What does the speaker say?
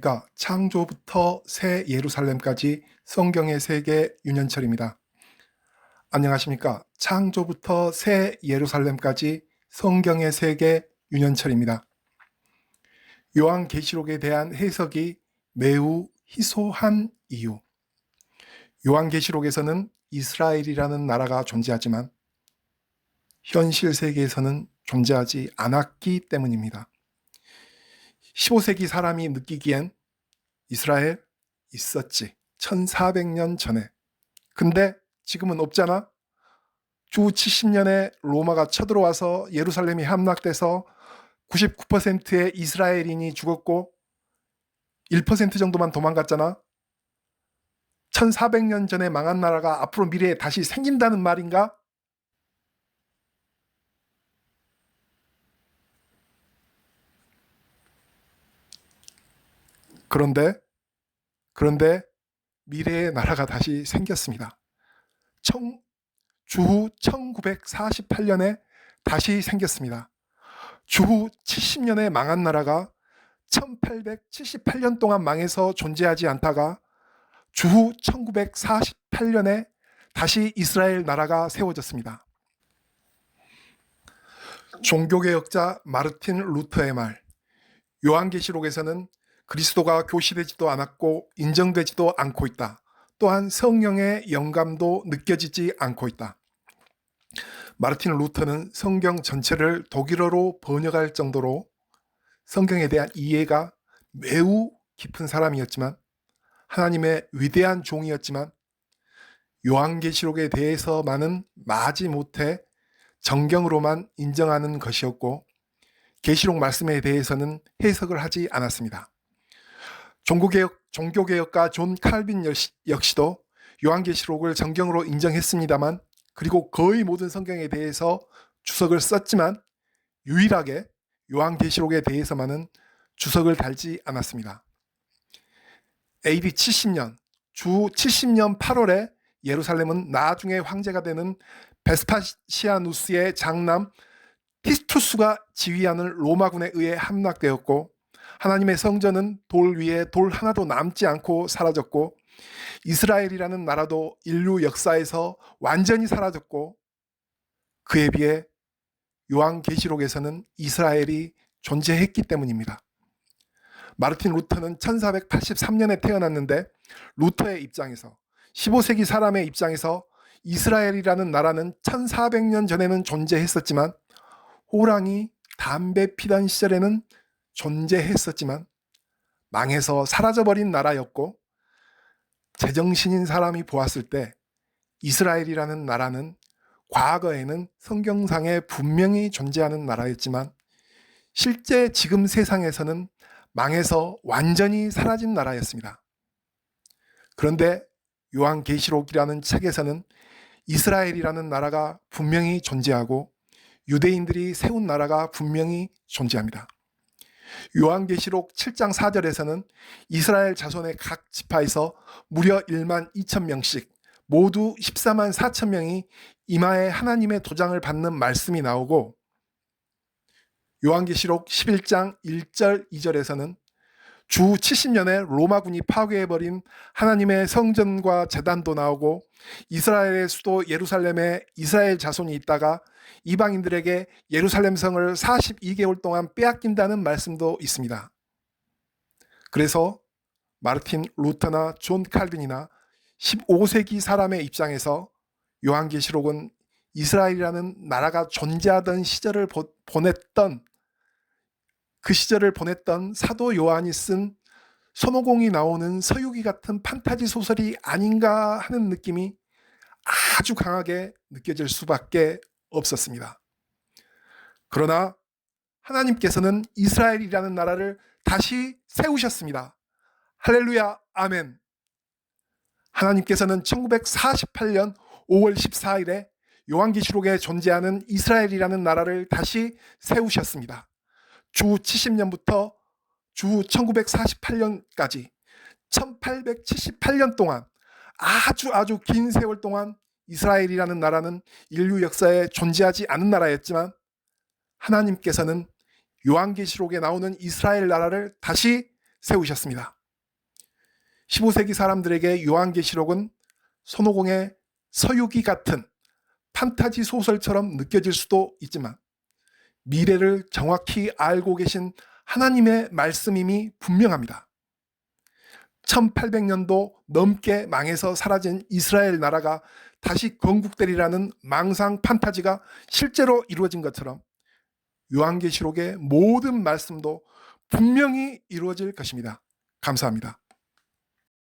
그러니까 창조부터 새 예루살렘까지 성경의 세계 윤현철입니다. 안녕하십니까? 창조부터 새 예루살렘까지 성경의 세계 윤현철입니다. 요한계시록에 대한 해석이 매우 희소한 이유. 요한계시록에서는 이스라엘이라는 나라가 존재하지만 현실 세계에서는 존재하지 않았기 때문입니다. 15세기 사람이 느끼기엔 이스라엘 있었지. 1400년 전에. 근데 지금은 없잖아? 주 70년에 로마가 쳐들어와서 예루살렘이 함락돼서 99%의 이스라엘인이 죽었고 1% 정도만 도망갔잖아? 1400년 전에 망한 나라가 앞으로 미래에 다시 생긴다는 말인가? 그런데 미래의 나라가 다시 생겼습니다. 주후 1948년에 다시 생겼습니다. 주후 70년에 망한 나라가 1878년 동안 망해서 존재하지 않다가 주후 1948년에 다시 이스라엘 나라가 세워졌습니다. 종교개혁자 마르틴 루터의 말, 요한계시록에서는 그리스도가 교시되지도 않았고 인정되지도 않고 있다. 또한 성령의 영감도 느껴지지 않고 있다. 마르틴 루터는 성경 전체를 독일어로 번역할 정도로 성경에 대한 이해가 매우 깊은 사람이었지만 하나님의 위대한 종이었지만 요한계시록에 대해서만은 마지못해 정경으로만 인정하는 것이었고 계시록 말씀에 대해서는 해석을 하지 않았습니다. 종교개혁가 존 칼빈 역시도 요한계시록을 정경으로 인정했습니다만 그리고 거의 모든 성경에 대해서 주석을 썼지만 유일하게 요한계시록에 대해서만은 주석을 달지 않았습니다. AD 70년, 주 70년 8월에 예루살렘은 나중에 황제가 되는 베스파시아누스의 장남 티투스가 지휘하는 로마군에 의해 함락되었고 하나님의 성전은 돌 위에 돌 하나도 남지 않고 사라졌고 이스라엘이라는 나라도 인류 역사에서 완전히 사라졌고 그에 비해 요한계시록에서는 이스라엘이 존재했기 때문입니다. 마르틴 루터는 1483년에 태어났는데 루터의 입장에서 15세기 사람의 입장에서 이스라엘이라는 나라는 1400년 전에는 존재했었지만 호랑이 담배 피던 시절에는 존재했었지만 망해서 사라져버린 나라였고 제정신인 사람이 보았을 때 이스라엘이라는 나라는 과거에는 성경상에 분명히 존재하는 나라였지만 실제 지금 세상에서는 망해서 완전히 사라진 나라였습니다. 그런데 요한계시록이라는 책에서는 이스라엘이라는 나라가 분명히 존재하고 유대인들이 세운 나라가 분명히 존재합니다. 요한계시록 7장 4절에서는 이스라엘 자손의 각 지파에서 무려 1만 2천 명씩 모두 14만 4천 명이 이마에 하나님의 도장을 받는 말씀이 나오고 요한계시록 11장 1절 2절에서는 주 70년에 로마군이 파괴해버린 하나님의 성전과 제단도 나오고 이스라엘의 수도 예루살렘에 이스라엘 자손이 있다가 이방인들에게 예루살렘 성을 42개월 동안 빼앗긴다는 말씀도 있습니다. 그래서 마르틴 루터나 존 칼빈이나 15세기 사람의 입장에서 요한계시록은 이스라엘이라는 나라가 존재하던 시절을 보냈던 그 시절을 보냈던 사도 요한이 쓴 손오공이 나오는 서유기 같은 판타지 소설이 아닌가 하는 느낌이 아주 강하게 느껴질 수밖에 없었습니다. 그러나 하나님께서는 이스라엘이라는 나라를 다시 세우셨습니다. 할렐루야, 아멘. 하나님께서는 1948년 5월 14일에 요한계시록에 존재하는 이스라엘이라는 나라를 다시 세우셨습니다. 주 70년부터 주 1948년까지 1878년 동안 아주 긴 세월 동안 이스라엘이라는 나라는 인류 역사에 존재하지 않은 나라였지만 하나님께서는 요한계시록에 나오는 이스라엘 나라를 다시 세우셨습니다. 15세기 사람들에게 요한계시록은 손오공의 서유기 같은 판타지 소설처럼 느껴질 수도 있지만 미래를 정확히 알고 계신 하나님의 말씀임이 분명합니다. 1800년도 넘게 망해서 사라진 이스라엘 나라가 다시 건국되리라는 망상 판타지가 실제로 이루어진 것처럼 요한계시록의 모든 말씀도 분명히 이루어질 것입니다. 감사합니다.